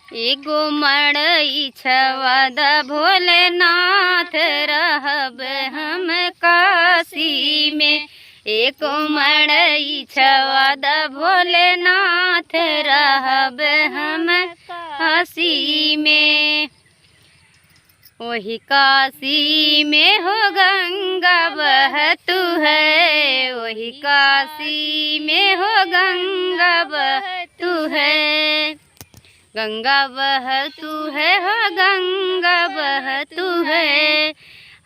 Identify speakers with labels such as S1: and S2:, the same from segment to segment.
S1: एगो मड़ई छवाद भोलेनाथ रहब हम काशी में। एगो मड़ई छवाद भोलेनाथ रहब हम काशी में। वही काशी में हो गंगा बहतू है, वही काशी में हो गंगा बहतू है। गंगा बहतू है हो गंगा बहतू है।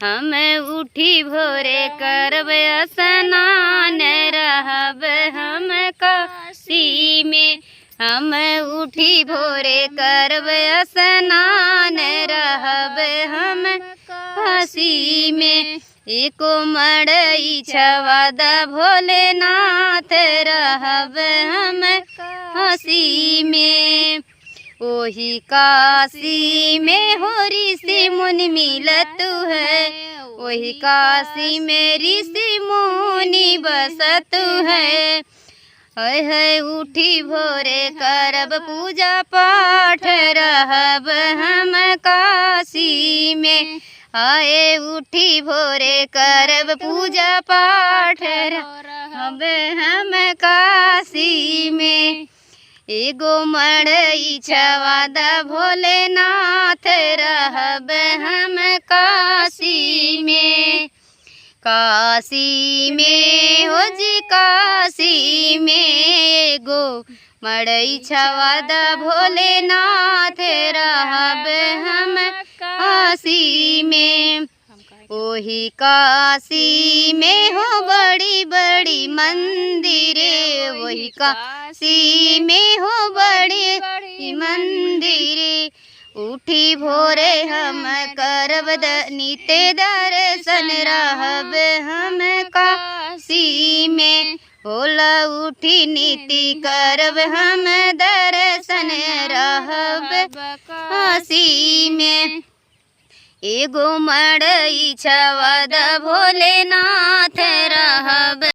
S1: हम उठी भोरे करब स्नान रहब हम काशी में। हम उठी भोरे करब स्नान रहब हम काशी में। एको मड़ई छवाद भोलेनाथ रहब हम काशी में। ओही काशी में हो ऋषि मुनि मिलत है, वही काशी में ऋषि मुनि बसत है। है उठी भोरे करब पूजा पाठ रहब हम काशी में। आए उठी भोरे करब पूजा पाठ रहब हम काशी में। एगो मड़ई छवाद भोलेनाथ रहब हम काशी में। काशी में हो जी काशी में एगो मड़ई छवाद भोलेनाथ रहब हम काशी में। ओही काशी में हो बड़ी बड़ी मंदिरे, वही काशी में हो बड़ी बड़ी मंदिरे। उठी भोरे हम करब नित्य दर्शन रहब हम काशी में। होला उठी नीति करब हम दर्शन रहब काशी में। एगो मड़ई छवाद भोलेनाथ रहब